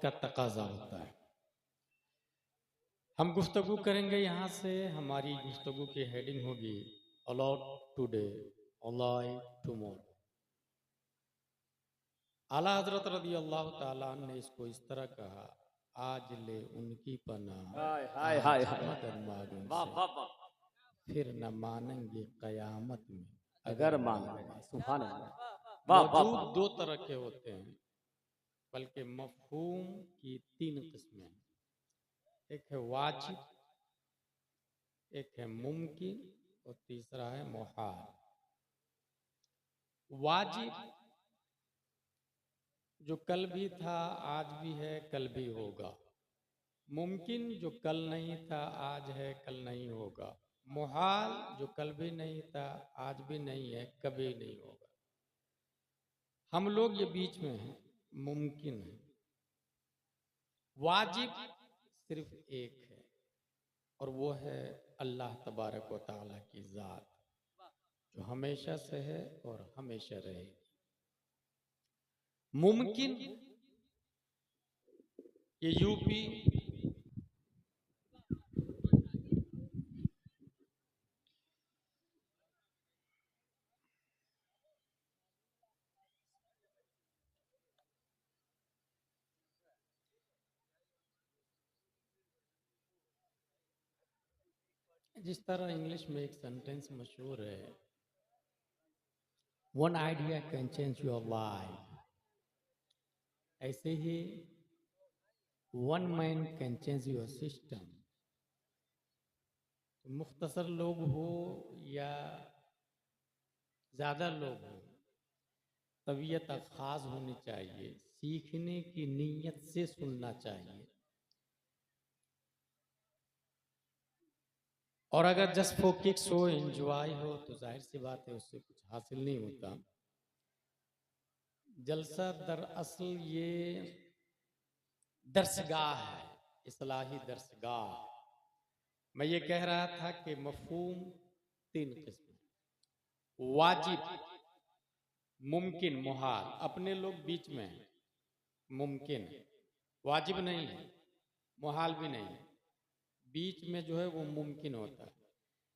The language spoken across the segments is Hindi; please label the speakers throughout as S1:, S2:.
S1: का तकाजा होता है। हम गुफ्तगू करेंगे यहाँ से। हमारी गुफ्तगू की हेडिंग होगी अलॉट टुडे अलाइव टुमारो। आला हजरत रज़ी अल्लाह ताला अन्हु ने इसको इस तरह कहा, आज ले उनकी पनाह, आज मदद मांगें उनसे, फिर न मानेंगे कयामत में अगर मांगेंगे। सुभान अल्लाह। मौजूद दो तरह के होते हैं, बल्कि मफहूम की तीन किस्में हैं। एक है वाजिब, एक है मुमकिन और तीसरा है मुहाल। वाजिब जो कल भी था, आज भी है, कल भी होगा। मुमकिन जो कल नहीं था, आज है, कल नहीं होगा। मुहाल जो कल भी नहीं था, आज भी नहीं है, कभी नहीं होगा। हम लोग ये बीच में हैं, मुमकिन है। वाजिब सिर्फ एक है और वो है अल्लाह तबारक व तआला की ज़ात, जो हमेशा से है और हमेशा रहेगी। मुमकिन ये यूपी, जिस तरह इंग्लिश में एक सेंटेंस मशहूर है, one idea can change your life, ऐसे ही one man can change your system. मुख्तसर लोग हो या ज़्यादा लोग हो, तबीयत खास होनी चाहिए, सीखने की नीयत से सुनना चाहिए। और अगर जस्ट फॉर किक्स हो, एंजॉय हो, तो जाहिर सी बात है उससे कुछ हासिल नहीं होता। जलसा दरअसल ये दरसगाह है, इस्लाही दरसगाह। मैं ये कह रहा था कि मफहूम तीन किस्म, वाजिब, मुमकिन, मुहाल। अपने लोग बीच में हैं, मुमकिन है, वाजिब नहीं है, मुहाल भी नहीं है। बीच में जो है वो मुमकिन होता है।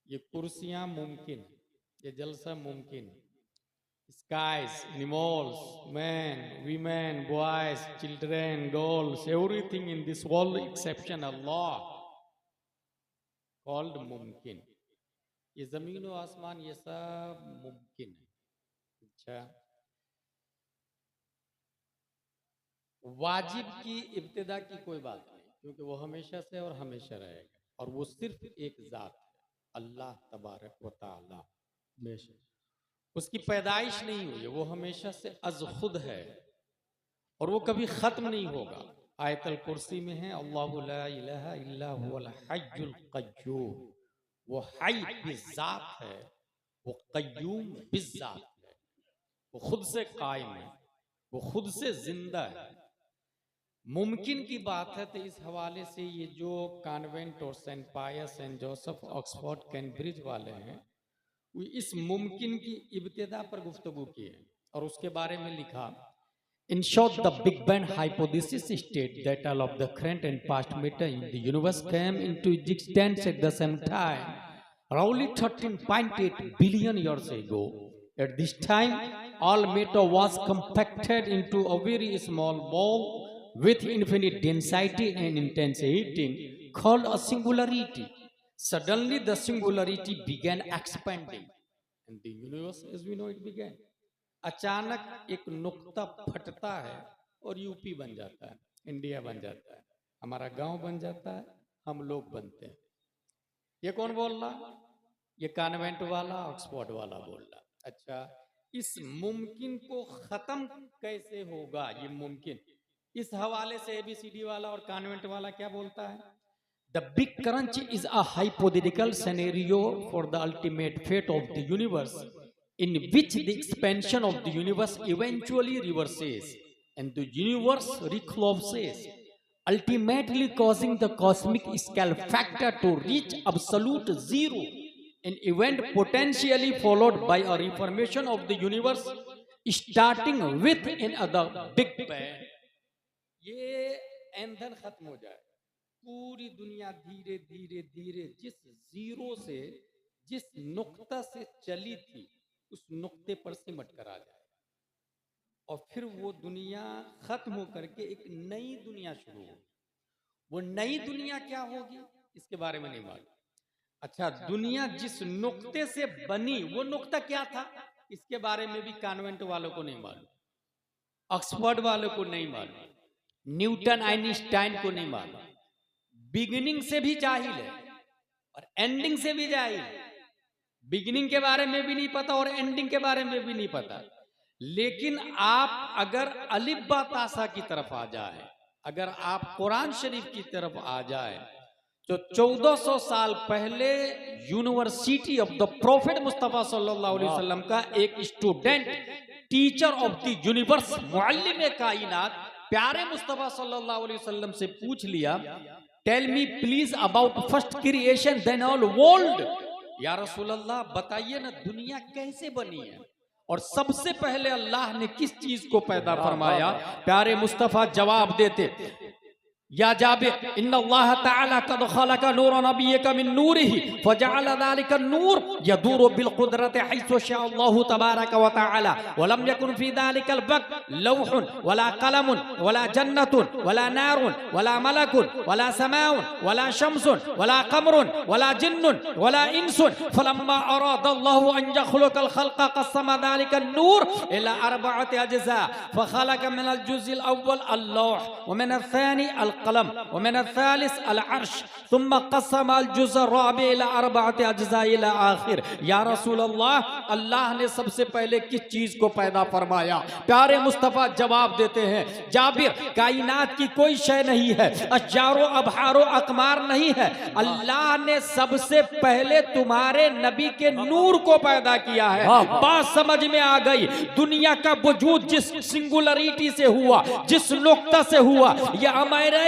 S1: ये कुर्सियां मुमकिन, ये जलसा मुमकिन, skies, animals, men, women, boys, children, dolls, everything in this world exception Allah called मुमकिन। ये जमीन और आसमान ये सब मुमकिन है। अच्छा, वाजिब की इब्तिदा की कोई बात नहीं, क्योंकि वो हमेशा से और हमेशा रहेगा, और वो सिर्फ एक जात है, अल्लाह तबारक व तआला। बेशक उसकी पैदाइश नहीं हुई है, वो हमेशा से अज खुद है और वो कभी खत्म नहीं होगा। आयतल कुर्सी में है, अल्लाहु ला इलाहा इल्ला हुवल हय्युल क़य्यूम। वो हय बिज़ात है, वो क़य्यूम बिज़ात है, वो खुद से कायम है, वो खुद से जिंदा है। मुमकिन की बात है तो इस हवाले से ये जो कॉन्वेंट और सेंट पायस, सेंट जोसेफ, ऑक्सफोर्ड, कैम्ब्रिज वाले हैं, वो इस मुमकिन की इब्तिदा पर गुफ्तगू की है और उसके बारे में लिखा, in short the Big Bang hypothesis states that all of the current and past matter in the universe came into existence at the same time, roughly 13.8 billion years ago. At this time, all matter was compacted into a very small ball with infinite density and intensity called a singularity. Suddenly the singularity began expanding and the universe as we know it began. अचानक एक नुक्ता फटता है और यूपी बन जाता है, इंडिया बन जाता है, हमारा गांव बन जाता है, हम लोग बनते हैं। ये कौन बोल रहा? ये कॉन्वेंट वाला, ऑक्सफोर्ड वाला बोल रहा। अच्छा, इस मुमकिन को खत्म कैसे होगा? ये मुमकिन इस हवाले से एबीसीडी वाला और कॉन्वेंट वाला क्या बोलता है? The Big Crunch is a hypothetical scenario for the ultimate fate of the universe, in which the expansion of the universe eventually reverses and the universe recollapses, ultimately causing the cosmic scale factor to reach absolute zero, an event potentially followed by a reformation of the universe starting with another Big Bang. ये ईंधन खत्म हो जाए, पूरी दुनिया धीरे धीरे धीरे जिस जीरो से, जिस नुक्ता से चली थी उस नुक्ते पर सिमट कर आ जाए, और फिर वो दुनिया खत्म होकर के एक नई दुनिया शुरू होगी। वो नई दुनिया क्या होगी इसके बारे में नहीं मालूम। अच्छा, दुनिया जिस नुक्ते से बनी वो नुक्ता क्या था इसके बारे में भी कॉन्वेंट वालों को नहीं मालूम, ऑक्सफोर्ड वालों को नहीं मालूम, न्यूटन आइंस्टाइन को नहीं मालूम। बिगिनिंग से भी जाहिल है और एंडिंग से भी जाहिल है। बिगिनिंग के बारे में भी नहीं पता और एंडिंग के बारे में भी नहीं पता। लेकिन आप अगर अलिफ बा तासा की तरफ आ जाए, अगर आप कुरान शरीफ की तरफ आ जाए, तो 1400 साल पहले university of the prophet Mustafa सल्लल्लाहु अलैहि वसल्लम का एक student, teacher of the universe, मुअल्लिम कायनात, प्यारे मुस्तफा सल्लल्लाहु अलैहि वसल्लम से पूछ लिया, tell me please about first creation then all world. या रसूल अल्लाह बताइए ना दुनिया कैसे बनी है और सबसे पहले अल्लाह ने किस चीज को पैदा फरमाया। प्यारे मुस्तफा जवाब देते, या जाबिर इन्नल्लाह तआला कद खलका नूर नबिय्यका मिन नूरिही फजअल ज़ालिका नूर यदूरु बिल कुदरति हैसु शाअल्लाहु तबारक व तआला वलम यकुन फी ज़ालिकल वक्त लौहुन वला कलमुन वला जन्नतुन वला नारुन वला मलकुन वला समाउन वला शम्सुन वला कमरुन वला जिन्नुन वला इंसुन फलम्मा अरादल्लाहु अन यखलुकल खल्qa क़स्समा ज़ालिका नूर इला अर्बअति अज्ज़ा फखलका मिनल जुज़्इल अव्वल अल्लौह व मिनल थानी कलम व मिन अल-थालिस अल-अर्श सुम्मा क़स्सम अल-जुज़ ar-राबि इला अर्बअति अज्ज़ा इला आखिर। या रसूल अल्लाह, अल्लाह ने सबसे पहले किस चीज को पैदा फरमाया? प्यारे मुस्तफा जवाब देते हैं, जाबिर कायनात की कोई शय नहीं है, अशजारो अबहारो अकमार नहीं है, अल्लाह ने सबसे पहले तुम्हारे नबी के नूर को पैदा किया है। बात समझ में आ गई। दुनिया का वजूद जिस सिंगुलरिटी से हुआ, जिस नुक्ता से हुआ, यह अमेरिका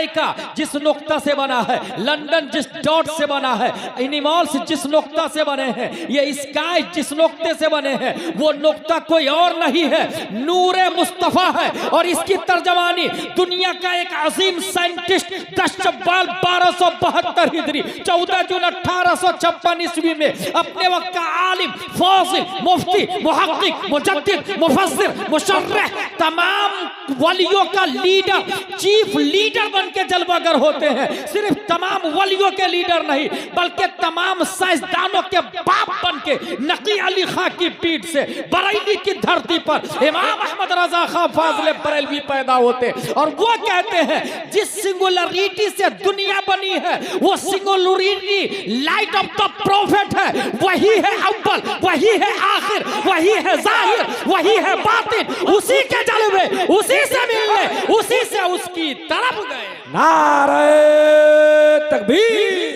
S1: जिस नुक्ता से बना है, लंदन जिस डॉट से बना है, एनिमल्स जिस नुक्ता से बने हैं, ये स्काई जिस नुक्ते से बने हैं, वो नुक्ता कोई और नहीं है, नूरे मुस्तफा है। और इसकी तर्जमानी दुनिया का एक अजीम साइंटिस्ट 10 शव्वाल 1272 हिजरी 14 जून 1856 ईस्वी में अपने वक्त का आलिम, फाजिल, मुफ्ती, मुहक्किक, मुजद्दिद, मुफस्सिर, मुशर्रिह, तमाम वलियों का लीडर, चीफ लीडर बन के जलवागर होते हैं। सिर्फ तमाम वलियों के लीडर नहीं, बल्कि तमाम साइंसदानों के बाप बन के नकी अली खां की पीठ से बरेली की धरती पर इमाम अहमद रजा खां फाजिल बरेलवी पैदा होते, और वो कहते हैं जिस सिंगुलरिटी से दुनिया बनी है, वो singularity light of the profit है। वही है अव्वल, वही है आखिर, वही है जाहिर, वही है बातिन। उसी के जलवे, उसी से मिलने, उसी से उसकी तरफ गए।
S2: नारे तकबीर,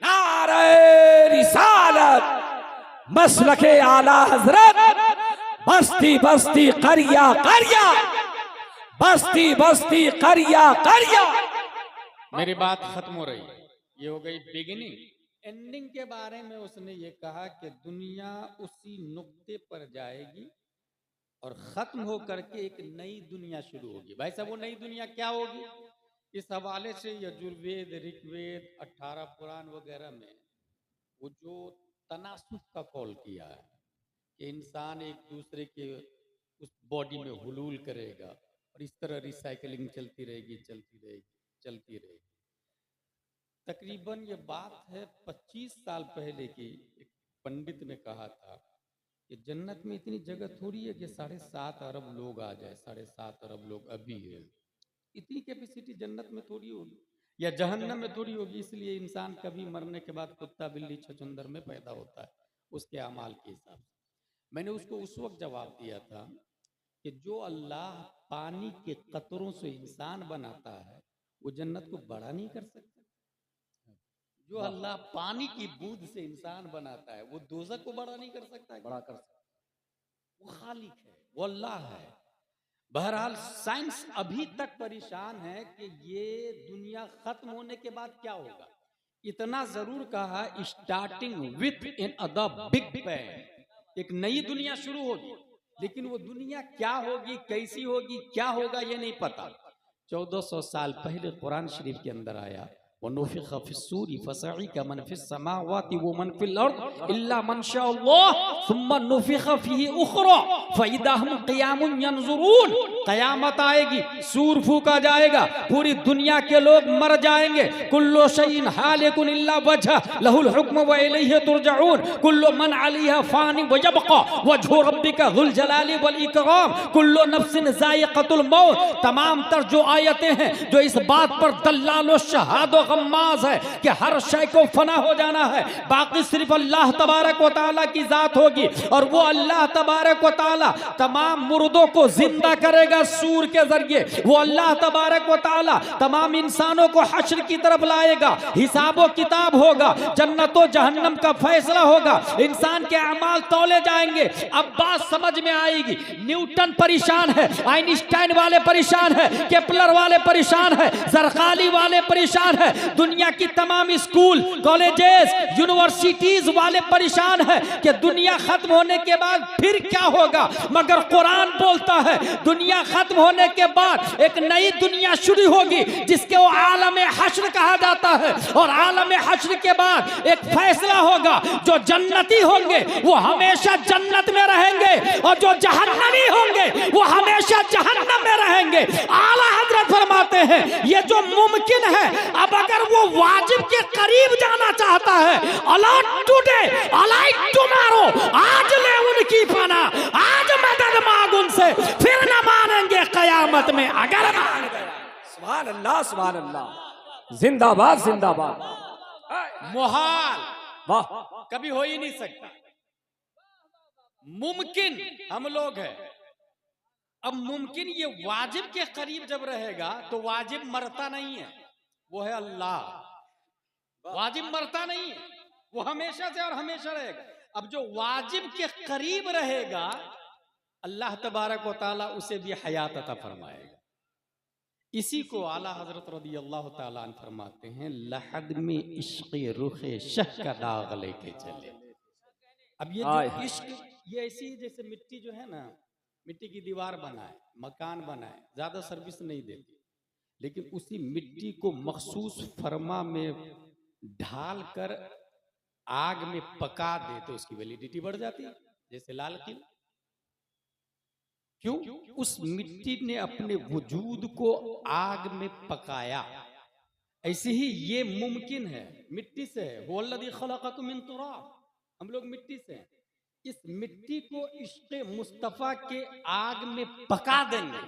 S2: नारे रिसालत, मसलके आला हजरत, बस्ती बस्ती करिया करिया, बस्ती बस्ती करिया करिया।
S1: मेरी बात खत्म हो रही है, ये हो गई बिगिनिंग। एंडिंग के बारे में उसने ये कहा कि दुनिया उसी नुक्ते पर जाएगी और खत्म होकर के एक नई दुनिया शुरू होगी। भाई साहब, वो नई दुनिया क्या होगी? इस हवाले से यजुर्वेद, ऋग्वेद, 18 पुराण वगैरह में वो जो तनासुब का कॉल किया है कि इंसान एक दूसरे के उस बॉडी में हुलूल करेगा और इस तरह रिसाइकलिंग चलती रहेगी, चलती रहेगी, चलती रहेगी। तकरीबन ये बात है 25 साल पहले की। एक पंडित ने कहा था कि जन्नत में इतनी जगह थोड़ी है कि 7.5 अरब लोग आ जाए। 7.5 अरब लोग अभी है, इतनी कैपेसिटी जन्नत में थोड़ी होगी या जहन्नम में थोड़ी होगी। इसलिए इंसान कभी मरने के बाद कुत्ता बिल्ली छछूंदर में पैदा होता है उसके अमाल के हिसाब से। मैंने उसको उस वक्त जवाब दिया था कि जो अल्लाह पानी के कतरों से इंसान बनाता है वो जन्नत को बड़ा नहीं कर सकता। जो अल्लाह पानी की बूंद से इंसान बनाता है वो दोज़ख को बड़ा नहीं कर सकता, बड़ा कर सकता। वो खालिक है, वो अल्लाह है। बहरहाल साइंस अभी तक परेशान है कि ये दुनिया खत्म होने के बाद क्या होगा। इतना जरूर कहा, starting with in a big bang, एक नई दुनिया शुरू होगी, लेकिन वो दुनिया क्या होगी, कैसी होगी, क्या होगा, ये नहीं पता। 1400 साल पहले कुरान शरीफ के अंदर आया, वनुफ़िख़ फ़िस्सूरी फ़सइक़ मन फ़िस्समावाति व मन फ़िल अर्ज़ इल्ला मन शाअल्लाह सुम्मा नुफ़िख़ फ़ीही उख़रा फ़इज़ा हुम क़ियामुन यंज़ुरून। क़यामत आएगी, सूर फूका जाएगा, पूरी दुनिया के लोग मर जाएंगे। कुल्लु शैइन हालिकुन इल्ला वजह लहुल हुक्म व इलैहि तुरजऊन। कुल्लु मन अलैहा फ़ानि व यबक़ा वजहु रब्बिका ज़ुल जलाली वल इकराम। कुल्लु नफ्सिन ज़ाइक़तुल मौत। तमाम तर जो आयतें हैं जो इस बात पर दल्लालो शहादो गम्माज़ है कि हर शय को फना हो जाना है, बाकी सिर्फ अल्लाह तबारक व तआला की जात होगी। और वो अल्लाह तबारक व तआला तमाम मुर्दों को जिंदा करेगा सूर के जरिए। वो अल्लाह तबारक व तआला तमाम इंसानों को हश्र की तरफ लाएगा, हिसाबो किताब होगा, जन्नतो जहन्नम का फैसला होगा, इंसान के अमाल तौले जाएंगे। अब बात समझ में आएगी। न्यूटन परेशान है, आइंस्टाइन वाले परेशान है, केपलर वाले परेशान है, जरकाली वाले परेशान है, दुनिया की तमाम स्कूल कॉलेजेस यूनिवर्सिटीज वाले परेशान है कि दुनिया खत्म होने के बाद फिर क्या होगा। मगर कुरान बोलता है दुनिया खत्म होने के बाद एक नई दुनिया शुरू होगी जिसके वो आलम हश्र कहा जाता है। और आलम हश्र के बाद एक फैसला होगा, जो जन्नती होंगे वो हमेशा जन्नत में रहेंगे और जो जहन्नमी होंगे वो हमेशा जहन्नम में रहेंगे। आला हजरत फरमाते हैं ये जो मुमकिन है, अब अगर वो वाजिब के करीब जाना चाहता है, अलर्ट टुडे अलाइट टुमारो, आज ले उनकी पना, आज मदद मांग उनसे, फिर न मानेंगे कयामत में अगर मान गए।
S2: सुभान अल्लाह, सुभान अल्लाह, जिंदाबाद जिंदाबाद।
S1: मुहाल
S2: वाह,
S1: कभी हो ही नहीं सकता, मुमकिन हम लोग हैं। अब मुमकिन ये वाजिब के करीब जब रहेगा तो वाजिब मरता नहीं है, वो है अल्लाह। वाजिब मरता नहीं है, वो हमेशा से और हमेशा रहेगा। अब जो वाजिब के करीब रहेगा अल्लाह तबारक व तआला उसे भी हयात अता फरमाएगा। इसी को आला हजरत रज़ी अल्लाह तआला अन्हु फरमाते हैं, लहद में इश्क़ रुख़े शह का दाग लेके चले। अब ये जो इश्क, ये ऐसी जैसे मिट्टी जो है ना, मिट्टी की दीवार बनाए, मकान बनाए, ज्यादा सर्विस नहीं देती, लेकिन उसी मिट्टी को मखसूस फरमा में ढाल कर आग में पका दे तो उसकी वैलिडिटी बढ़ जाती है। जैसे लाल किला, क्यों? उस मिट्टी ने अपने वजूद को आग में पकाया। ऐसे ही ये मुमकिन है, मिट्टी से है। वल्लज़ी खलक़कुम मिन तुराब, हम लोग मिट्टी से हैं। इस मिट्टी को इश्क़े मुस्तफ़ा के आग में पका देंगे।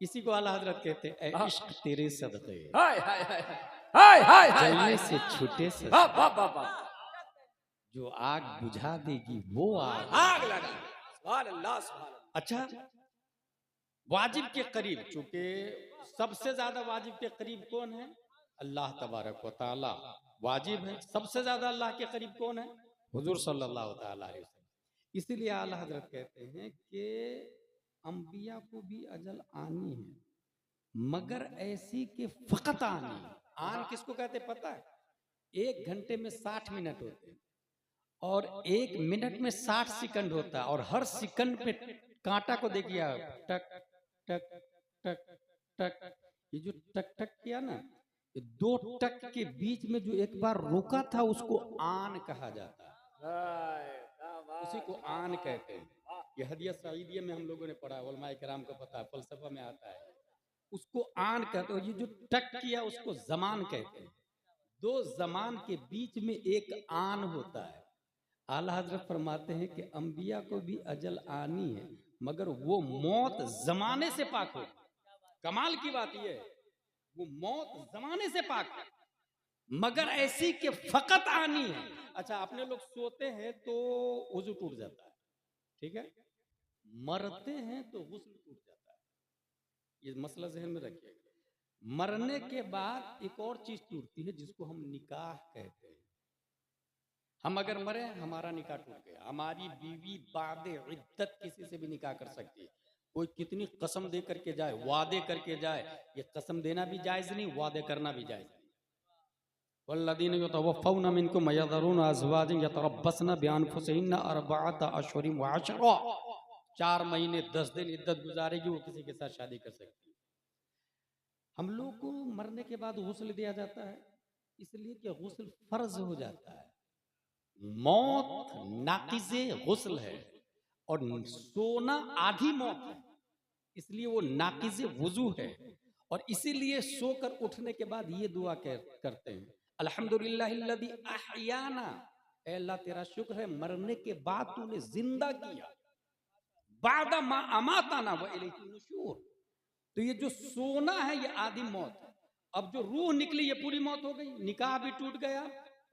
S1: इसी को आला हजरत कहते हैं, इश्क तेरे सदक़े जलने से छूटे से जो आग बुझा देगी वो आग लगा। सुभान अल्लाह, सुभान अल्लाह। अच्छा, वाजिब के करीब, चूंकि सबसे ज्यादा वाजिब के करीब कौन है? अल्लाह तबारक व तआला वाजिब है। सबसे ज्यादा अल्लाह के करीब कौन है? हुजूर सल्लल्लाहु अलैहि वसल्लम। इसीलिए आला हजरत कहते हैं कि अंबिया को भी अजल आनी है, मगर ऐसी कि फकत आनी है। आन किसको कहते पता है? 1 घंटे में 60 मिनट होते हैं और 1 मिनट में 60 सेकंड होता है। और हर सेकंड पे कांटा को देखिए आप, टक टक टक टक, ये जो टक टक किया ना, ये 2 टक के बीच में जो एक बार रुका था उसको आन कहा जाता है। उसी को आन कहते हैं। ये हदिया सईदिया में हम लोगों ने पढ़ा, उलमाए किराम को पता है, फलसफा में आता है, उसको आन कहते हैं। ये जो टक किया उसको जमान कहते हैं। 2 जमान के बीच में एक आन होता है। आला हजरत फरमाते हैं कि अंबिया को भी अजल आनी है, मगर वो मौत जमाने से पाक हो। कमाल की बात ये है, वो मौत जमाने से पाक है, मगर ऐसी कि फकत आनी है। अच्छा, अपने लोग सोते हैं तो वुजू टूट जाता है, ठीक है, मरते हैं तो गुस्ल टूट जाता है। ये मसला ज़हन में रखिएगा। मरने के बाद एक और चीज टूटती है जिसको हम निकाह कहते हैं। हम अगर मरे, हमारा निकाह टूट गया। हमारी बीवी बादे इद्दत किसी से भी निकाह कर सकती है। कोई कितनी कसम दे करके जाए, वादे करके जाए, ये कसम देना भी जायज नहीं, वादे करना भी जायज नहीं। वल्लज़ीन यतवफ़ौना मिनकुम यज़रूना अज़वाजन यतरब्बसना बिअनफुसिहिन्ना अर्बअत अशहुरिन व अशरा। 4 महीने 10 दिन इद्दत गुजारेगी, वो किसी के साथ शादी कर सकती है। हम लोग को मरने के बाद गुस्ल दिया जाता है इसलिए कि गुस्ल फर्ज हो जाता है। मौत नाकिज़े गुस्ल है और सोना आधी मौत है, इसलिए वो नाकिज़े वुजू है। और इसीलिए सोकर उठने के बाद ये दुआ करते हैं, अल्हम्दुलिल्लाहिल्लज़ी अहयाना, ऐ अल्लाह तेरा शुक्र है मरने के बाद तूने जिंदा किया, बादा मा अमाताना व इलैहि नुशूर। तो ये जो सोना है ये आधी मौत है। अब जो रूह निकली ये पूरी मौत हो गई। निकाह भी टूट गया,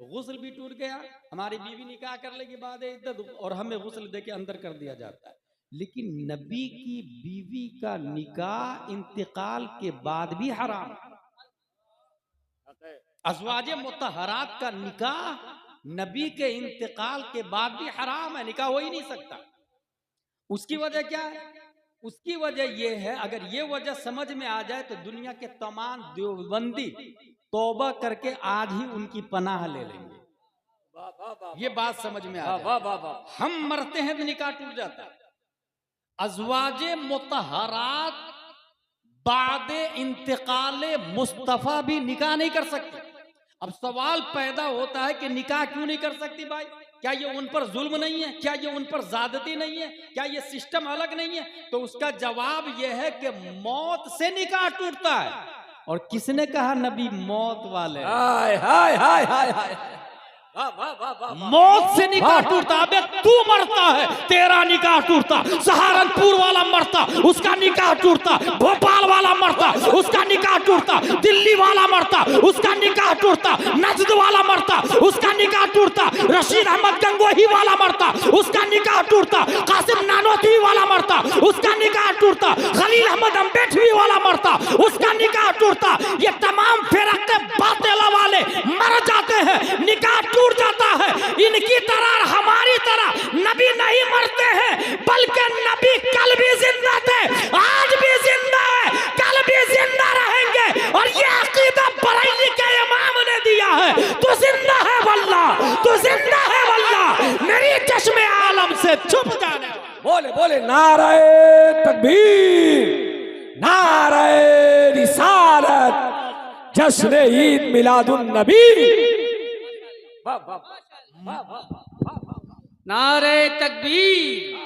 S1: गुस्ल भी टूट गया। हमारी बीवी निकाह करने के बाद इद्दत और हमें गुस्ल दे के अंदर कर दिया जाता है। लेकिन नबी की बीवी का निकाह इंतकाल के बाद भी हराम है। अज़वाजे मुतहरात का निकाह नबी के इंतकाल के बाद भी हराम है, निकाह हो ही नहीं सकता। उसकी वजह क्या है? उसकी वजह यह है, अगर ये वजह समझ में आ जाए तो दुनिया के तमाम देवबंदी तौबा करके आज ही उनकी पनाह ले लेंगे। ये बात समझ में आ जाए। हम मरते हैं तो निकाह टूट जाता है। अज़वाजे मुतहरात बादे इंतकाले मुस्तफा भी निकाह नहीं कर सकते। अब सवाल पैदा होता है कि निकाह क्यों नहीं कर सकती भाई? क्या ये उन पर जुल्म नहीं है? क्या ये उन पर ज़्यादती नहीं है? क्या ये सिस्टम अलग नहीं है? तो उसका जवाब यह है कि मौत से निकाह टूटता है। और किसने कहा नबी मौत वाले? हाय हाय हाय हाय हाय, मौत से निकाह टूटता। अबे तू मरता है तेरा निकाह टूटता, सहारनपुर वाला मरता उसका निकाह टूटता, भोपाल वाला मरता उसका निकाह टूटता, दिल्ली वाला मरता उसका निकाह टूटता, नजद वाला मरता उसका निकाह टूटता, रशीद अहमद गंगोही वाला मरता उसका निकाह टूटता, कासिम नानोतवी वाला मरता उसका निकाह टूटता, खलील अहमद अम्बेडवी वाला मरता उसका निकाह टूटता। ये तमाम फिरके बातिला वाले मर जाते हैं, निकाह टूट जाता है। इनकी तरह हमारी तरह नबी नहीं मरते हैं, बल्कि नबी कल भी जिंदा थे, आज भी जिंदा है, कल भी जिंदा रहेंगे। और ये अकीदा बरेली के इमाम ने दिया है। तू जिंदा है वल्लाह, तू जिंदा है वल्लाह, मेरी चश्मे आलम से छुप जाने।
S2: बोले बोले नारे तकबीर, नारे रिसालत, जश्न ईद मिलादुन नबी।
S3: नारे तकबीर,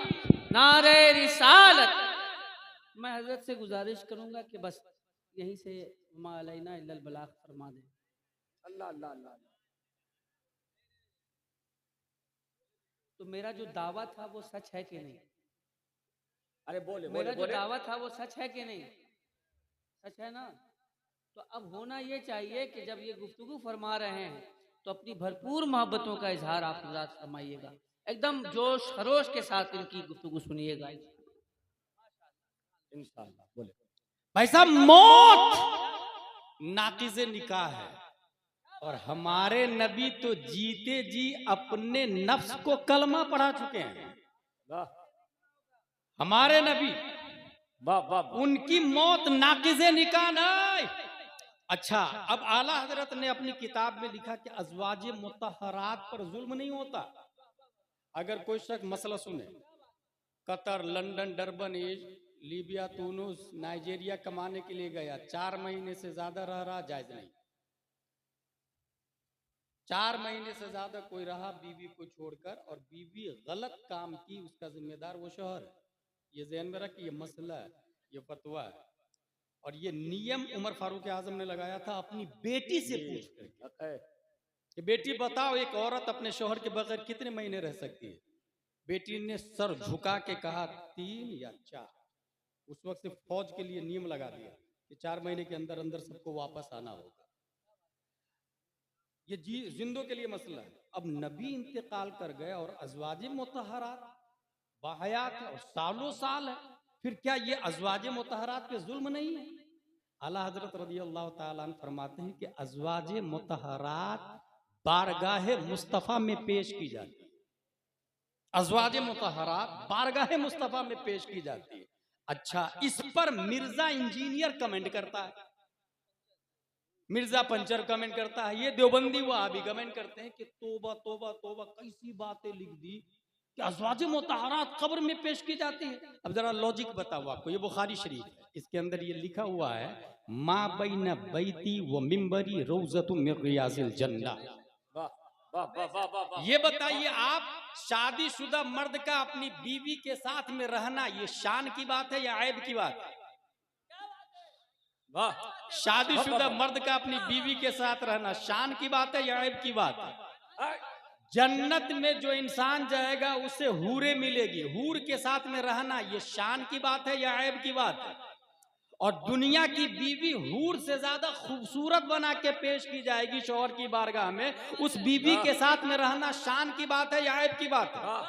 S3: नारे रिसालत। मैं हजरत से गुजारिश करूंगा कि बस यहीं से मा अलैना इल्लल बलाग फरमा दें।
S2: अल्लाह अल्लाह अल्लाह।
S3: तो मेरा जो दावा था वो सच है कि नहीं?
S2: अरे बोले
S3: मेरा
S2: बोले
S3: जो दावा था वो सच है कि नहीं? सच है ना? तो अब होना ये चाहिए कि जब ये गुफ्तगू फरमा रहे हैं तो अपनी भरपूर मोहब्बतों का इजहार आप हज़रात फरमाइएगा, एकदम जोश खरोश के साथ इनकी गुफ्तगू सुनिएगा
S2: इंशाअल्लाह। बोले
S1: भाई साहब, मौत नाकिज़े निकाह है और हमारे नबी तो जीते जी अपने नफ्स को कलमा पढ़ा चुके हैं। हमारे नबी उनकी मौत नाकिज़े निकाह नहीं। अच्छा, अब आला हजरत ने अपनी किताब में लिखा कि अज़वाजे मुतहरात पर जुल्म नहीं होता। अगर कोई शख्स मसला सुने, Qatar, London, Durban, Libya, Tunis, Nigeria कमाने के लिए गया, 4 महीने से ज्यादा रह रहा, जायज नहीं। 4 महीने से ज्यादा कोई रहा बीवी को छोड़कर और बीवी गलत काम की, उसका जिम्मेदार वो शौहर है। ये ज़हन में रख, ये मसला है, ये फतवा है। और ये नियम उमर फारूक आजम ने लगाया था अपनी बेटी से पूछ करके कि बेटी बताओ एक औरत अपने शौहर के बगैर कितने महीने रह सकती है? बेटी ने सर झुका के कहा 3 या 4। उस वक्त से फौज के लिए नियम लगा दिया कि 4 महीने के अंदर अंदर सबको वापस आना होगा। ये जिंदों के लिए मसला है। अब नबी इंतकाल कर गए और अज़वाजे मुतहरात बाहयात है और सालों साल है, फिर क्या ये अज़वाजे मुतहरात पे जुल्म नहीं है? आला हजरत रज़ी अल्लाह ताला अन्हु फरमाते हैं कि अज़वाजे मुतहरात बारगाहे मुस्तफ़ा में पेश की जाती है। अज़वाजे मुतहरात बारगाहे मुस्तफ़ा में पेश की जाती है। अच्छा, इस पर मिर्जा इंजीनियर कमेंट करता है, मिर्जा पंचर कमेंट करता है, ये देवबंदी वहाबी कमेंट करते हैं कि तोबा तोबा तोबा, कैसी बातें लिख दी कि अज़वाजे मुतहरात कब्र में पेश की जाती है। अब जरा लॉजिक बताओ आपको, ये बुखारी शरीफ है, इसके अंदर ये लिखा हुआ है माँ बैन बैती व मिंबरी रौज़तु मिन रियाज़िल जन्नह।
S2: वाह वाह वाह वाह वाह वाह।
S1: ये बताइए आप, शादीशुदा मर्द का अपनी बीवी के साथ में रहना ये शान की बात है या ऐब की बात है?
S2: वाह
S1: शादीशुदा मर्द का अपनी बीवी के साथ रहना शान की बात है या ऐब की बात है?
S2: हाय।
S1: जन्नत में जो इंसान जाएगा उसे हूरें मिलेगी, हूर के साथ में रहना ये शान की बात है या ऐब की बात है? और दुनिया की बीवी हूर से ज्यादा खूबसूरत बना के पेश की जाएगी शौहर की बारगाह में, उस बीवी के साथ में रहना शान की बात है या ऐब की बात है?
S2: वाह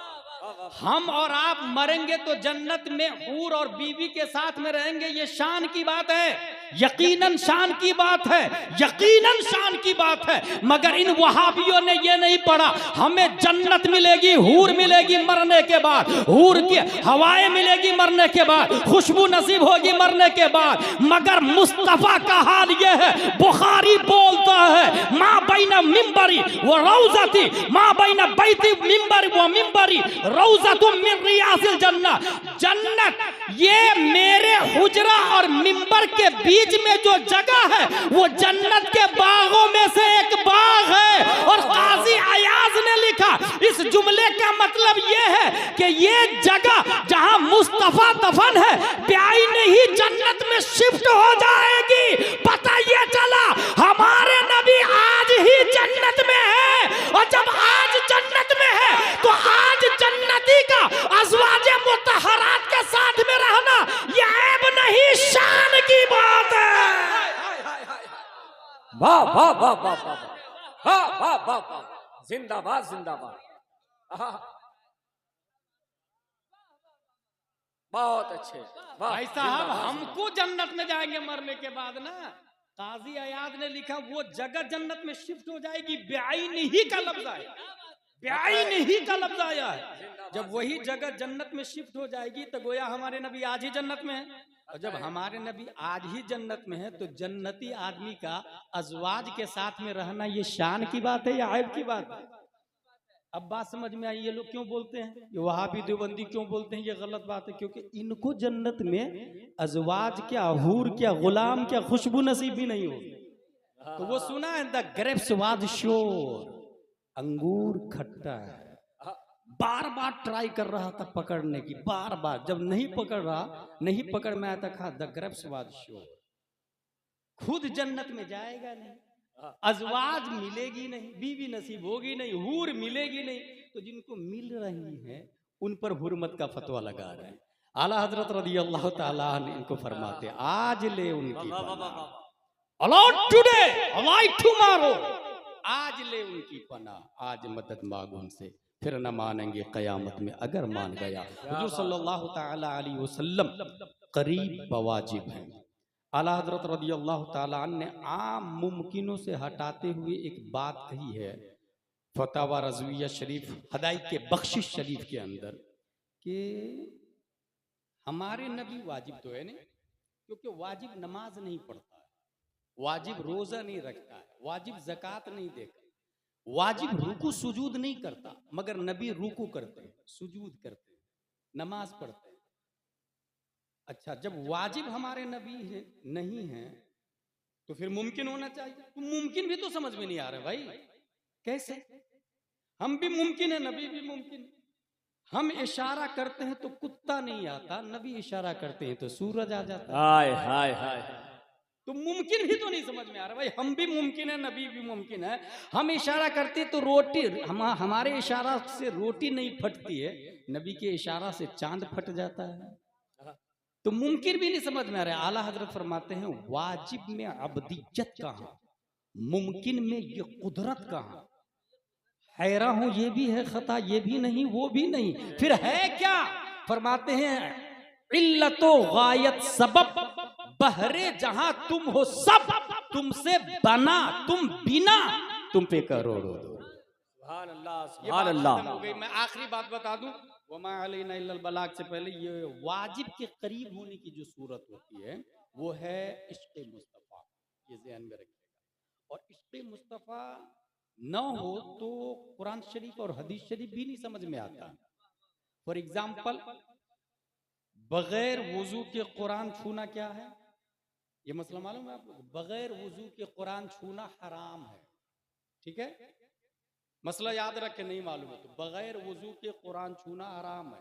S2: वाह वाह।
S1: हम और आप मरेंगे तो जन्नत में हूर और बीवी के साथ में रहेंगे, ये शान की बात है, यकीनन शान की बात है, यकीनन शान की बात है। मगर इन वहाबियों ने ये नहीं पढ़ा हमें जन्नत मिलेगी, हूर मिलेगी मरने के बाद, हूर की हवाएं मिलेगी मरने के बाद, खुशबू नसीब होगी मरने के बाद। मगर मुस्तफा का हाल ये है, बुखारी बोलता है माँ बैना मिंबरी वो रौज़ती, माँ बैना बैती मिंबरी वो मिंबरी रौज़तुम मिन रियाज़िल जन्नह। जन्नत ये मेरे हुजरा और मिंबर के बीच में जो जगह है वो जन्नत के बागों में से एक बाग है। और काजी अयाज ने लिखा इस जुमले का मतलब ये है कि ये जगह जहां मुस्तफा दफन है प्याई नहीं जन्नत में शिफ्ट हो जाएगी। पता ये चला हमारे नबी आज ही जन्नत में है, और जब आज जन्नत में है तो आज जन्नती का अज़वाजे मुतहरात के साथ में रहना ये ऐब नहीं शान की बात है।
S2: वाह वाह वाह वाह वाह वाह वाह वाह वाह। जिंदाबाद जिंदाबाद। आहा। बहुत अच्छे। वाह,
S1: भाई साहब
S2: जिंदाबाद।
S1: हमको जन्नत में जाएंगे मरने के बाद ना, काजी अयाद ने लिखा वो जगह जन्नत में शिफ्ट हो जाएगी, बेआईन ही का लफ्ज आया, बेआईन ही का लफ्ज आया है। जब वही जगह जन्नत में शिफ्ट हो जाएगी तो गोया हमारे नबी आज ही जन्नत में है, और जब हमारे नबी आज ही जन्नत में है तो जन्नती आदमी का अज़वाज के साथ में रहना ये शान की बात है या ऐब की बात है? अब बात समझ में आई, ये लोग क्यों बोलते हैं, ये वहाबी देवबंदी क्यों बोलते हैं ये गलत बात है, क्योंकि इनको जन्नत में अज़वाज क्या, हूर क्या, गुलाम क्या, खुशबू नसीब भी नहीं होगी। तो वो सुना है द ग्रेप्स वाज श्योर, अंगूर खट्टा है। बार बार ट्राई कर रहा था पकड़ने की, बार बार, जब नहीं पकड़ रहा, नहीं पकड़ में आया था, कहा द ग्रेप्स वाज श्योर, खुद जन्नत में जाएगा नहीं, अज़वाज मिलेगी नहीं, बीवी नसीब होगी नहीं, हूर मिलेगी नहीं, तो जिनको मिल रही है उन पर हुर्मत का फतवा लगा रहे हैं। आला हजरत रज़ी अल्लाह ताला अन्हु इनको फरमाते आज ले उनकी पनाह, अलॉट टुडे अवॉइड टुमारो, आज ले उनकी पनाह, आज मदद मांग उनसे, फिर न मानेंगे कयामत में अगर मान गया। हुजूर सल्लल्लाहु ताला अलैहि वसल्लम करीब बवाजिब हैं। आला हजरत रज़ी अल्लाह ताला अन्हु ने आम मुमकिनों से हटाते हुए एक बात कही है फतावा रज़विया शरीफ हदायत के बख्शिश शरीफ के अंदर, कि हमारे नबी वाजिब तो है नहीं, क्योंकि वाजिब नमाज नहीं पढ़ता है, वाजिब रोजा नहीं रखता है, वाजिब ज़कात नहीं देता, वाजिब रुकू सुजूद नहीं करता, मगर नबी रुकू करते हैं, सुजूद करते हैं, नमाज पढ़ते हैं। अच्छा, जब वाजिब हमारे नबी है नहीं है तो फिर मुमकिन होना चाहिए, तो मुमकिन भी तो समझ में नहीं आ रहा भाई, कैसे? हम भी मुमकिन है, नबी भी मुमकिन है। हम इशारा करते हैं तो कुत्ता नहीं आता, नबी इशारा करते हैं तो सूरज आ जाता है।
S2: हाय हाय हाय।
S1: तो मुमकिन भी तो नहीं समझ में आ रहा भाई, हम भी मुमकिन है, नबी भी मुमकिन है। हम इशारा करते तो रोटी, हमारे इशारा से रोटी नहीं फटती है, नबी के इशारा से चांद फट जाता है। तो मुमकिन भी नहीं समझ में आ रहा है। आला हजरत फरमाते हैं वाजिब में अब्दियत कहाँ, मुमकिन में ये कुदरत कहाँ? हैरा हूं ये भी है खता, ये भी नहीं, वो भी नहीं, फिर है क्या? फरमाते हैं इल्लतो गायत सबब बहरे जहां तुम हो सब, तुमसे बना तुम बिना तुम पे करोड़ों दो।
S2: सुभान अल्लाह
S1: ये
S2: सुभान
S1: बात
S2: अल्लाह।
S1: खत्म हो गई। मैं आखिरी बात बता दूं, वमा अलैना इल्लल बलाग से पहले ये वाजिब के करीब होने की जो सूरत होती है वो है इश्क़ मुस्तफ़ा, ये ज़हन में रखिएगा। और इश्क़ मुस्तफ़ा न हो तो कुरान शरीफ और हदीस शरीफ भी नहीं समझ में आता। फॉर एग्जाम्पल, बगैर वुजू के कुरान छूना क्या है? ये मसला मालूम है आपको? बगैर वजू के कुरान छूना हराम है, ठीक है? मसला याद रख के नहीं मालूम है तो बगैर वजू के कुरान छूना हराम है,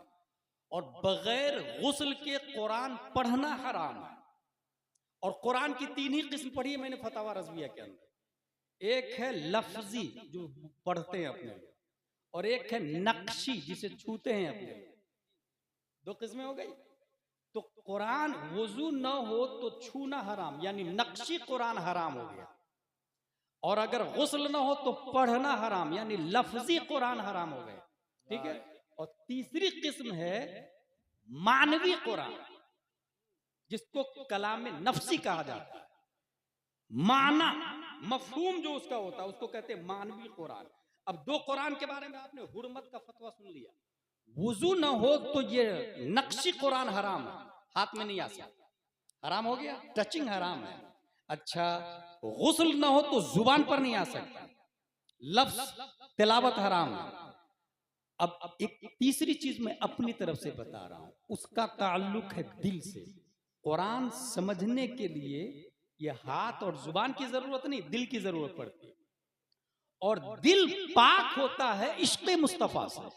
S1: और बगैर गुस्ल के कुरान पढ़ना हराम है। और कुरान की 3 ही किस्म पढ़ी है मैंने फतावा रज़विया के अंदर। एक है लफ्जी जो पढ़ते हैं अपने लिए, और एक है नक्शी जिसे छूते हैं अपने लिए। 2 किस्में हो गई। तो कुरान वजू न हो तो छूना हराम, यानी नक्शी कुरान हराम हो गया। और अगर गुस्ल न हो तो पढ़ना हराम, यानी लफ्जी कुरान हराम हो गया, ठीक है? और तीसरी किस्म है मानवी कुरान, जिसको कलाम नफ्सी कहा जाता है। माना मफहूम जो उसका होता है उसको कहते हैं मानवी कुरान। अब 2 कुरान के बारे में आपने हुर्मत का फतवा सुन लिया। वुजू न हो तो ये नक्शी कुरान हराम है, हाथ में नहीं आ सकता, हराम हो गया, टचिंग हराम है। अच्छा, गुस्ल न हो तो जुबान पर नहीं आ सकता, लफ्ज तिलावत हराम है। अब एक तीसरी चीज मैं अपनी तरफ से बता रहा हूं, उसका ताल्लुक है दिल से। कुरान समझने के लिए ये हाथ और जुबान की जरूरत नहीं, दिल की जरूरत पड़ती है। और दिल पाक होता है इश्क़ मुस्तफा से,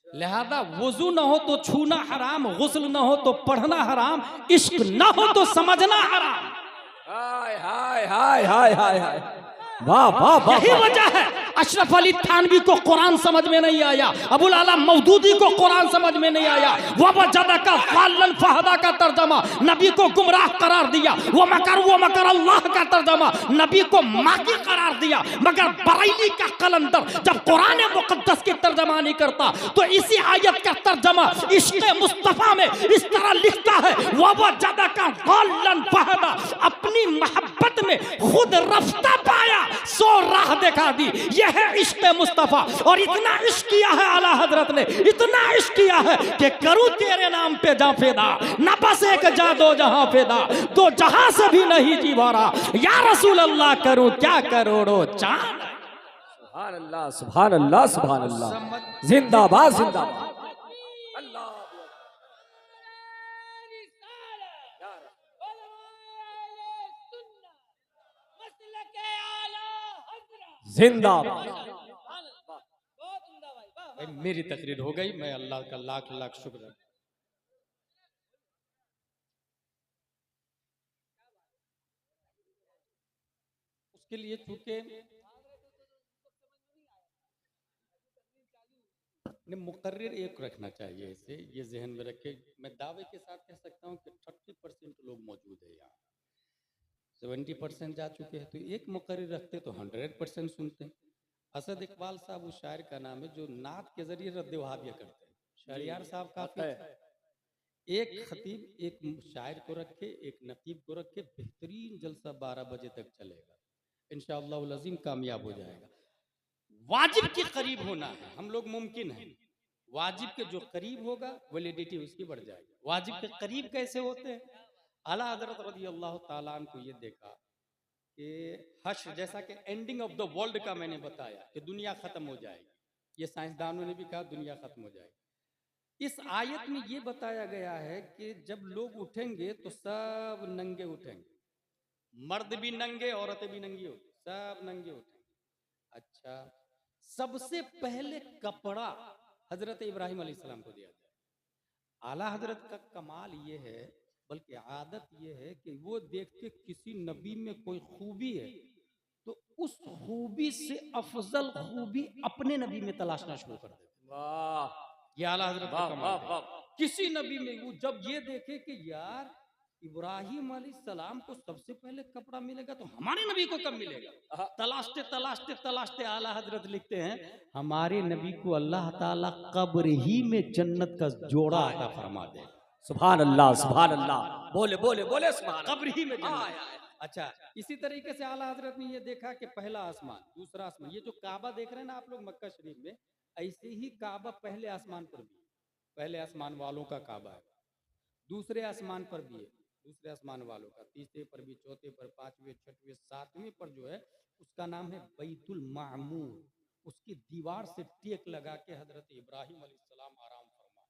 S1: लिहाजा वजू न हो तो छूना हराम, गुस्ल न हो तो पढ़ना हराम, इश्क न हो तो समझना हराम।
S2: हाय हाय हाय हाय हाय हाय, वाह वाह वाह।
S1: यही वजह है अशरफ अली थानवी को कुरान समझ में नहीं आया, अबुल आला मौदूदी को कुरान समझ में नहीं आया। ववजदका ज़ाल्लन फहदा का तर्जमा नबी को गुमराह करार दिया, वो मकर अल्लाह का तर्जमा नबी को माकी करार दिया। मगर बरैली का कलंदर जब कुरान मुकद्दस की तर्जमानी करता तो इसी आयत का तर्जमा इश्क़ मुस्तफा में इस तरह लिखता है, ववजदका ज़ाल्लन फहदा, अपनी मोहब्बत में खुद रफ्ता पाया सो राह दिखा दी। यह है इश्क़ मुस्तफा। और इतना इश्क़ किया है आला हजरत ने, इतना इश्क़ किया है कि करूं तेरे नाम पे जा फेदा, न बस एक जा दो जहां फेदा, तो जहां से भी नहीं जी भरा, या रसूल अल्लाह करूं क्या करोड़ों चांद।
S2: सुभान अल्लाह सुभान अल्लाह सुभान अल्लाह, जिंदाबाद जिंदाबाद। अल्लाह जिंदाबाद।
S1: मेरी तकरीर हो गई, मैं अल्लाह का लाख लाख शुक्र। उसके लिए चूंकि मुकर्रिर एक रखना चाहिए, इसे ये जहन में रखे। मैं दावे के साथ कह सकता हूँ कि 30% लोग मौजूद है यहाँ, 70% जा चुके हैं। तो एक मुकर्रिर रखते तो 100% सुनते हैं। असद इकबाल साहब उस शायर का नाम है जो नात के जरिए रद्द वहाबिया करते हैं। शहरियार साहब काफी एक खतीब एक शायर को रखे, एक नकीब को रखे, बेहतरीन जलसा 12 बजे तक चलेगा, इंशाअल्लाह उल अज़ीम कामयाब हो जाएगा। वाजिब के करीब होना है, हम लोग मुमकिन है, वाजिब के जो करीब होगा वैलिडिटी उसकी बढ़ जाएगी। वाजिब के करीब कैसे होते हैं? आला हज़रत रज़ी अल्लाह ताला अन्हु को ये देखा कि हश्र जैसा कि एंडिंग ऑफ द वर्ल्ड का मैंने बताया कि दुनिया खत्म हो जाएगी, ये साइंसदानों ने भी कहा दुनिया खत्म हो जाएगी। इस आयत में ये बताया गया है कि जब लोग उठेंगे तो सब नंगे उठेंगे, मर्द भी नंगे, औरतें भी नंगी होगी, सब नंगे उठेंगे। अच्छा, सबसे पहले कपड़ा हजरत इब्राहिम अलैहिस्सलाम को दिया जाए। आला हजरत का कमाल ये है, बल्कि आदत ये है कि वो देखते किसी नबी में कोई खूबी है तो उस खूबी से अफजल खूबी अपने नबी में तलाशना शुरू कर देते।
S2: वाह,
S1: ये आला हजरत का कमाल है। किसी नबी में वो जब ये देखे कि यार इब्राहिम अलैहिस्सलाम को सबसे पहले कपड़ा मिलेगा तो हमारे नबी को कब मिलेगा, तलाशते तलाशते तलाशते आला हजरत लिखते हैं हमारे नबी को अल्लाह ताला कब्र ही में जन्नत का जोड़ा अता फरमा दे।
S2: सुभान अल्लाह सुभान अल्लाह, बोले बोले बोले सुभान,
S1: कब्र ही में जन्नत। अच्छा, इसी तरीके से आला हजरत ने ये देखा कि पहला आसमान, दूसरा आसमान, ये जो काबा देख रहे हैं ना आप लोग मक्का शरीफ में, ऐसे ही काबा पहले आसमान पर भी, पहले आसमान वालों का काबा है, दूसरे आसमान पर भी है, दूसरे आसमान वालों का, तीसरे पर भी, चौथे पर, पांचवें, छठवें, सातवें पर जो है उसका नाम है बैतुल मामूर। उसकी दीवार से टेक लगा के हजरत इब्राहिम अलैहिस्सलाम आराम फरमा।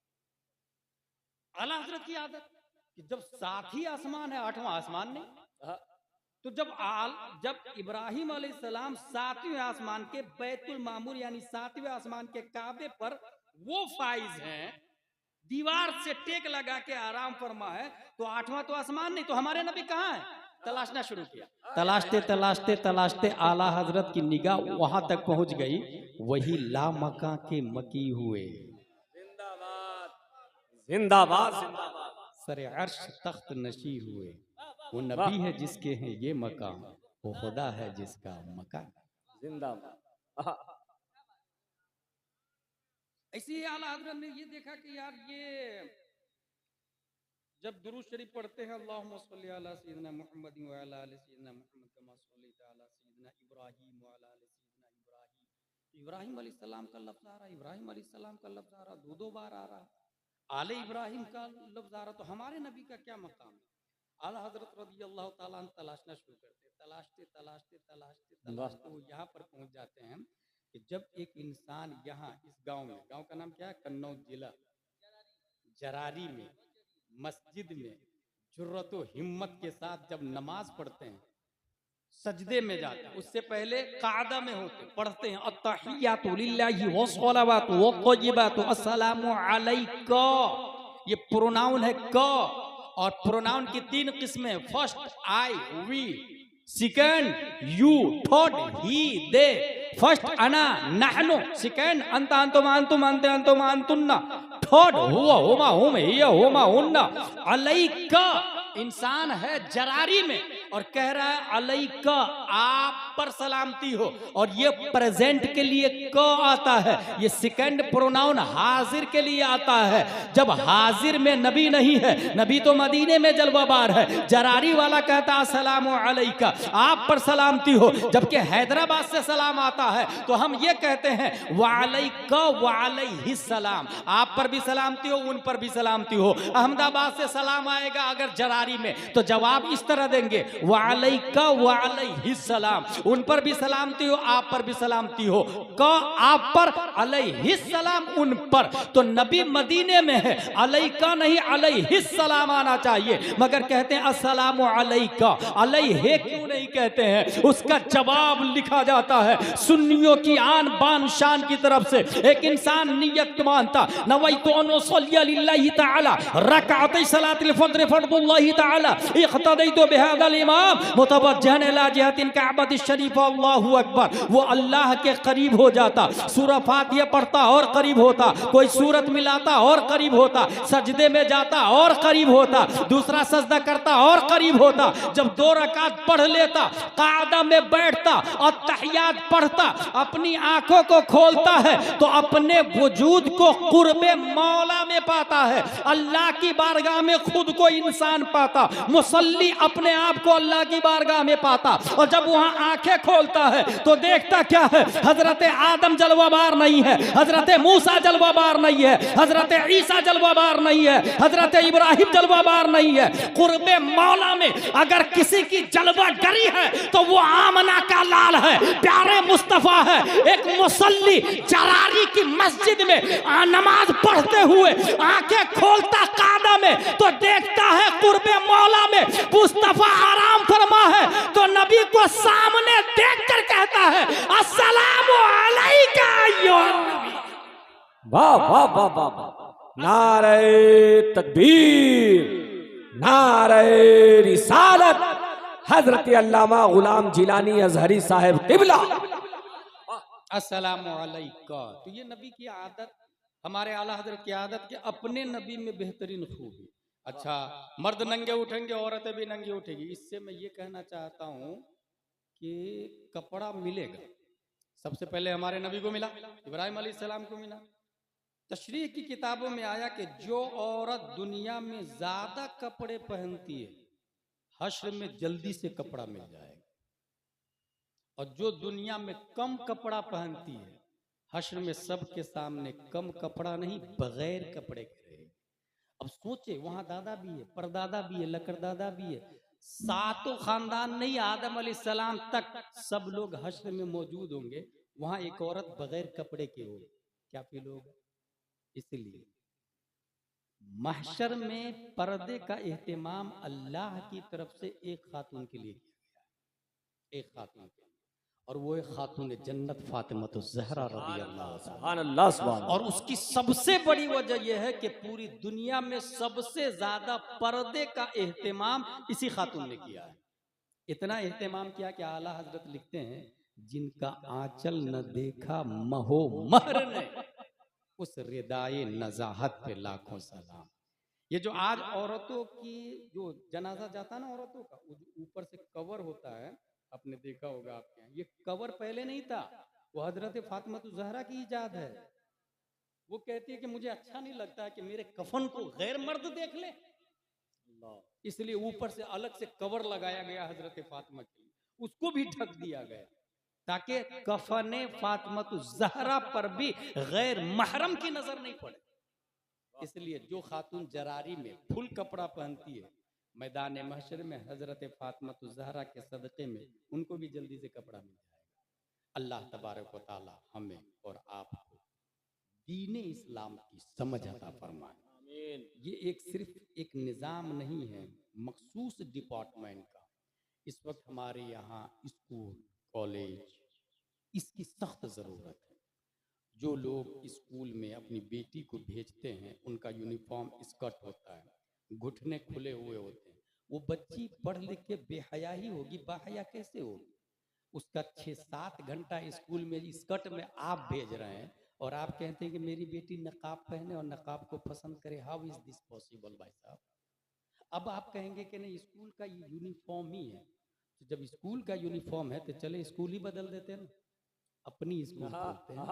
S1: आला हजरत की आदत कि जब सात ही आसमान है, आठवां आसमान नहीं।
S2: हाँ,
S1: तो जब इब्राहिम अलैहिस्सलाम सातवें आसमान के बैतुल मामूर यानी सातवें आसमान के काबे पर वो फाइज हैं, दीवार से टेक लगा के आराम फरमा है, तो आठवां तो आसमान नहीं, तो हमारे नबी कहाँ है? तलाशना शुरू किया। तलाशते तलाशते तलाशते आला हजरत की निगाह वहां तक पहुंच गई, वही लामका के मकी हुए,
S2: जिंदाबाद जिंदाबाद जिंदाबाद।
S1: सरे अर्श तख्त नशी हुए। वो नबी है जिसके हैं ये मकाम, वो खुदा है जिसका मकान।
S2: जिंदाबाद। हाँ,
S1: ऐसे ही आला हजरत ने ये देखा कि यार ये जब दुरूद शरीफ पढ़ते हैं, अल्लाहुम्मा सल्ली अला सय्यिदिना मुहम्मद व अला आलि सय्यिदिना मुहम्मद कमा सल्लैता अला सय्यिदिना इब्राहीम व अला आलि सय्यिदिना इब्राहीम, इब्राहिम अलैहिस्सलाम का लफ्ज आ रहा है, इब्राहिम अलैहिस्सलाम का लफ्ज आ रहा, दो बार आ रहा, आले इब्राहिम का लफ्ज आ रहा, तो हमारे नबी का क्या मकाम है? आला हजरत रज़ी अल्लाह ताला अन्हु तलाशना शुरू करते, तलाशते तलाशते तलाशते तलाशते वो यहाँ पर पहुंच जाते हैं कि जब एक इंसान यहाँ इस गांव में, गांव का नाम क्या है? कन्नौज जिला जरारी में मस्जिद में जुर्रत व हिम्मत के साथ जब नमाज पढ़ते हैं, सजदे में जाते हैं, उससे पहले कादा में होते पढ़ते हैं अत्तहियातु लिल्लाहि वस्सलावातु वत्तय्यिबातु अस्सलामु अलैका। ये प्रोनाउन है क, और प्रोनाउन की तीन किस्में, first I we, second you, third he they. First अना नहनु, सेकंड अंत अंतुम अंतुम अंत अंतुम अंतुन्ना, थर्ड हुआ हुमा हुम हिया हुमा हुन्ना। अलैका इंसान है जरारी में और कह रहा है अलैका आप पर सलामती हो, और ये प्रेजेंट के लिए क आता है, ये सेकंड प्रोनाउन हाजिर के लिए आता है। जब हाजिर में नबी नहीं है, नबी तो मदीने में जलवाबार है, जरारी वाला कहता है अस्सलामु अलैका आप पर सलामती हो, जबकि हैदराबाद से सलाम आता है तो हम ये कहते हैं वालैका वालैहिस्सलाम, आप पर भी सलामती हो, उन पर भी सलामती हो। अहमदाबाद से सलाम आएगा अगर जरारी में तो जवाब इस तरह देंगे वालैका वालैहिस्सलाम, उन पर भी सलामती हो, आप पर भी सलामती हो, क आप पर, अलैहिस्सलाम उन पर। तो नबी मदीने में है, अलैका नहीं अलैहिस्सलाम आना चाहिए, मगर कहते हैं अस्सलामु अलैका, अलैहि क्यों नहीं कहते हैं? उसका जवाब लिखा जाता है सुन्नियों की आन बान शान की तरफ से। एक इंसान नियत मानता, नवैतु अन उसल्लिया लिल्लाहि तआला रकअतै सलातिल फज्र फर्दुल्लाहि तआला इख्तदैतु बिहादल इमाम मुतवज्जिहन इला जिहतिल काबतिश शरीफ, अल्लाहु अकबर। वो अल्लाह के करीब हो जाता, सूरह फातिहा पढ़ता और करीब होता, कोई सूरत मिलाता और करीब होता, सजदे में जाता और करीब होता, दूसरा सजदा करता और करीब होता। जब 2 रकात पढ़ लेता, कादा में बैठता और तहियात पढ़ता, अपनी आंखों को खोलता है तो अपने वजूद को कुर्बे मौला में पाता है, अल्लाह की बारगाह में खुद को इंसान पाता, मुसल्ली अपने आप को अल्लाह की बारगाह में पाता। और जब वहां आंखें खोलता है तो देखता क्या है? हजरत आदम जलवाबार नहीं है, हजरत मूसा जलवाबार नहीं है, हजरत ईसा जलवाबार नहीं है, हजरत इब्राहिम जलवाबार नहीं है। कुर्बे मौला में अगर किसी की जलवागरी है तो वो आमना का लाल है, प्यारे मुस्तफा है। एक मुसल्ली जरारी की मस्जिद में नमाज पढ़ते हुए आंखें खोलता कादा में तो देखता है कुर्बे मौला में मुस्तफा आराम फरमा है, तो नबी को सामने देखकर कहता है अस्सलामु अलैका अय्युहन नबी।
S2: वाह वाह वाह वाह वाह, नारे तकबीर, नारे रिसालत, हजरत अल्लामा गुलाम जिलानी अजहरी साहब किबला।
S1: अस्सलामु अलैका। तो ये नबी की आदत, हमारे आला हजरत की आदत कि अपने नबी में बेहतरीन खूबी। अच्छा, मर्द नंगे उठेंगे, औरतें भी नंगी उठेगी। इससे मैं ये कहना चाहता हूँ कि कपड़ा मिलेगा, सबसे पहले हमारे नबी को मिला, इब्राहिम अलैहिस्सलाम को मिला। तशरीह की किताबों में आया कि जो औरत दुनिया में ज्यादा कपड़े पहनती है, हश्र में जल्दी से कपड़ा मिल जाएगा, और जो दुनिया में कम कपड़ा पहनती है, हश्र में सबके सामने कम कपड़ा नहीं बगैर कपड़े के रहेगी। अब सोचे, वहां दादा भी है, परदादा भी है, लकड़दादा भी है, सातों खानदान नहीं, आदम अलैहिस्सलाम तक सब लोग हश्र में मौजूद होंगे, वहां एक औरत बगैर कपड़े के हो, क्या फील होगा? इसलिए महशर में पर्दे का एहतमाम अल्लाह की तरफ से एक खातून के लिए किया गया है, एक खातून के लिए, और वो एक खातून जन्नत फातिमा ज़हरा रज़ी अल्लाह ताला।
S2: सुभान अल्लाह सुभान
S1: और उसकी सबसे बड़ी वजह यह है कि पूरी दुनिया में सबसे ज्यादा पर्दे का एहतमाम इसी खातून ने किया है। इतना एहतमाम किया कि आला हजरत लिखते हैं, जिनका आंचल न देखा महो महर ने, उस रिदाए नजाहत पे लाखों सलाम। ये जो आज औरतों की जो जनाजा जाता है ना औरतों का, ऊपर से कवर होता है, आपने देखा होगा आपके यहाँ, ये कवर पहले नहीं था, वो हजरत फातिमा ज़हरा की इजाद है। वो कहती है कि मुझे अच्छा नहीं लगता कि मेरे कफन को गैर मर्द देख ले, इसलिए ऊपर से अलग से कवर लगाया गया हजरत फातिमा के लिए, उसको भी ढक दिया गया ताकि कफन फातिमा ज़हरा पर भी गैर महरम की नजर नहीं पड़े। इसलिए जो खातून जरारी में फुल कपड़ा पहनती है, मैदान महशर में हजरत फातिमा ज़हरा के सदक़े में उनको भी जल्दी से कपड़ा मिल जाएगा। अल्लाह तबारक व तआला हमें और आपको दीन इस्लाम की समझ अता फरमाए। ये एक सिर्फ एक निज़ाम नहीं है मखसूस डिपार्टमेंट का। इस वक्त हमारे यहाँ स्कूल कॉलेज इसकी सख्त ज़रूरत है। जो लोग स्कूल में अपनी बेटी को भेजते हैं, उनका यूनिफॉर्म स्कर्ट होता है, घुटने खुले हुए होते हैं, वो बच्ची पढ़ लिख के बेहया ही होगी, बाहया कैसे होगी? उसका 6-7 घंटा स्कूल में स्कर्ट में आप भेज रहे हैं और आप कहते हैं कि मेरी बेटी नकाब पहने और नकाब को पसंद करे। हाउ इज दिस पॉसिबल भाई साहब? अब आप कहेंगे कि नहीं स्कूल का यूनिफॉर्म ही है, तो जब स्कूल का यूनिफॉर्म है तो चले स्कूल ही बदल देते हैं ना, अपनी स्कूल खोलते हैं,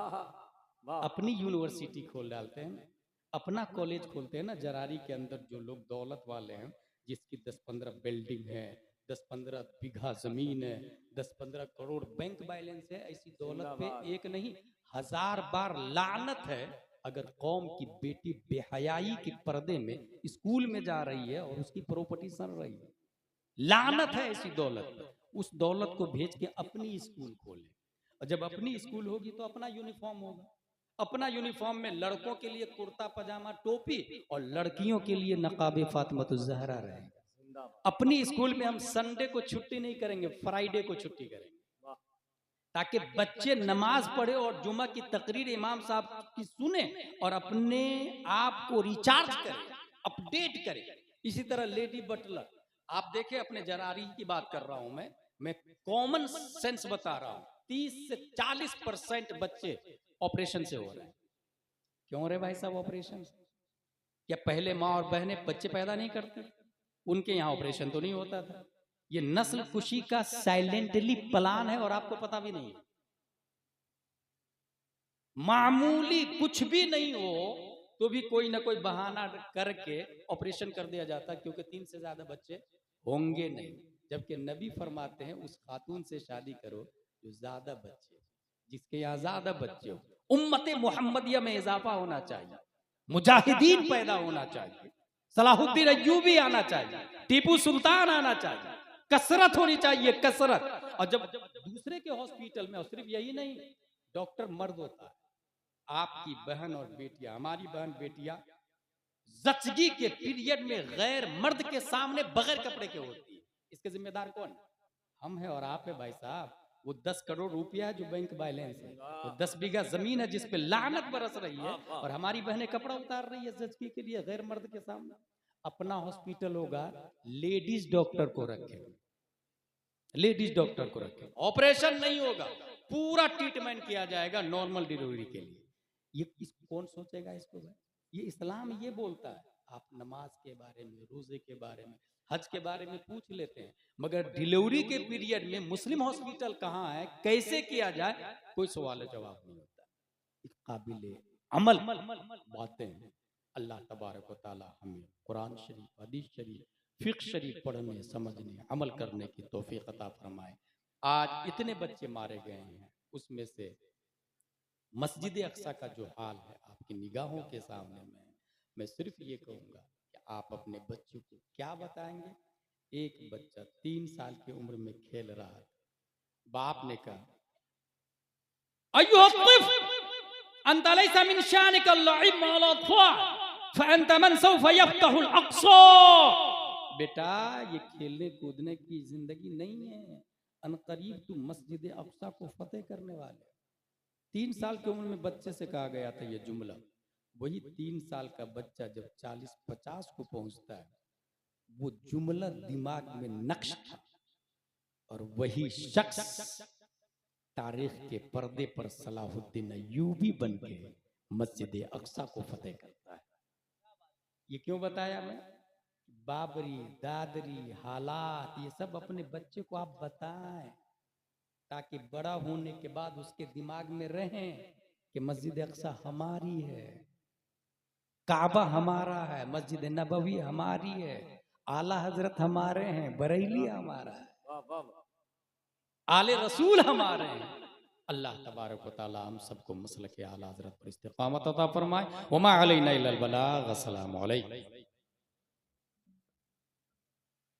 S1: अपनी यूनिवर्सिटी खोल डालते हैं, अपना कॉलेज खोलते हैं ना। जरारी के अंदर जो लोग दौलत वाले हैं, जिसकी 10-15 बिल्डिंग है, 10-15 बीघा जमीन है, 10-15 करोड़ बैंक बैलेंस है, ऐसी दौलत पे एक नहीं 1000 बार लानत है अगर कौम की बेटी बेहयाई के पर्दे में स्कूल में जा रही है और उसकी प्रॉपर्टी सड़ रही है। लानत है ऐसी दौलत पे। उस दौलत को भेज के अपनी स्कूल खोले, और जब अपनी स्कूल होगी तो अपना यूनिफॉर्म होगा। अपना यूनिफॉर्म में लड़कों के लिए कुर्ता पजामा टोपी और लड़कियों के लिए नकाब फातिमा ज़हरा रहेगा। अपनी स्कूल में हम संडे को छुट्टी नहीं करेंगे, फ्राइडे को छुट्टी करेंगे, ताकि बच्चे नमाज पढ़े और जुमा की तकरीर इमाम साहब की सुने और अपने आप को रिचार्ज करें, अपडेट करें। इसी तरह लेडी बटलर, आप देखें, अपने जरारी की बात कर रहा हूं मैं कॉमन सेंस बता रहा हूं, 30 से 40% बच्चे ऑपरेशन से हो रहे हैं। क्यों हो रहे भाई साहब ऑपरेशन? क्या पहले माँ और बहनें बच्चे पैदा नहीं करती? उनके यहाँ ऑपरेशन तो नहीं होता था। ये नस्ल कुशी का साइलेंटली प्लान है और आपको पता भी नहीं है। मामूली कुछ भी नहीं हो तो भी कोई ना कोई बहाना करके ऑपरेशन कर दिया जाता, क्योंकि 3 से ज्यादा बच्चे होंगे नहीं। जबकि नबी फरमाते हैं उस खातून से शादी करो जो ज्यादा बच्चे, जिसके यहाँ ज्यादा बच्चे हो। उम्मत मुहम्मदिया में इजाफा होना चाहिए, मुजाहिदीन पैदा होना चाहिए, सलाहुद्दीन अय्यूबी आना चाहिए, टीपू सुल्तान आना चाहिए, कसरत होनी चाहिए, कसरत। और जब दूसरे के हॉस्पिटल में, और सिर्फ यही नहीं, डॉक्टर मर्द होता है। आपकी बहन और बेटियां, हमारी बहन बेटियां जचगी के पीरियड में गैर मर्द के सामने बगैर कपड़े के होती है। इसके जिम्मेदार कौन? हम हैं और आप है भाई साहब। वो 10 करोड़ रुपया जो बैंक बैलेंस है, वो 10 बीघा जमीन है जिस पे लानत बरस रही है, और हमारी बहनें कपड़ा उतार रही है जचगी के लिए गैर मर्द के सामने। अपना हॉस्पिटल होगा, लेडीज डॉक्टर को रखें, लेडीज डॉक्टर को रखें। ऑपरेशन नहीं होगा, पूरा ट्रीटमेंट किया जाएगा नॉर्मल डिलीवरी के लिए। ये कौन सोचेगा इसको भाई? ये इस्लाम ये बोलता है। आप नमाज के बारे में, रोजे के बारे में, हज के बारे में पूछ लेते हैं, मगर डिलीवरी के पीरियड में मुस्लिम हॉस्पिटल कहाँ है, कैसे किया जाए, कोई सवाल जवाब नहीं होता। काबिल अमल बातें हैं। अल्लाह तबारक व तआला हमें कुरान शरीफ, हदीस शरीफ, फिक्र शरीफ पढ़ने, समझने, अमल करने की तौफीक अता फरमाए। आज इतने बच्चे मारे गए हैं, उसमें से मस्जिद अक्सा का जो हाल है आपकी निगाहों के सामने में, मैं सिर्फ ये कहूँगा कि आप अपने बच्चों को क्या बताएंगे। एक बच्चा 3 साल की उम्र में खेल रहा था, बाप ने कहा
S2: फअंत मन सौफ यफ्तहुल अक्सा।
S1: बेटा ये खेलने कूदने की जिंदगी नहीं है, अनकरीब तुम मस्जिद अक्सा को फतेह करने वाले। 3 साल की उम्र में बच्चे से कहा गया था ये जुमला। वही 3 साल का बच्चा जब 40-50 को पहुंचता है, वो जुमला दिमाग में नक्श था, और वही शख्स तारीख के पर्दे पर सलाहुद्दीन अय्यूबी बन के मस्जिद अक्सा को फतेह करता है। ये क्यों बताया मैं? बाबरी, दादरी, हालात ये सब अपने बच्चे को आप बताएं, ताकि बड़ा होने के बाद उसके दिमाग में रहे कि मस्जिद अक्सा हमारी है, काबा हमारा है, मस्जिद नबवी हमारी है, आला हजरत हमारे हैं, बरेली हमारा है, आले रसूल हमारे हैं। अल्लाह तबारक व तआला हम सबको मसलक आला हजरत पर इस्तिकामत अता फरमाए। वमा अलैना इल्लल बलाग। अस्सलामु अलैकुम।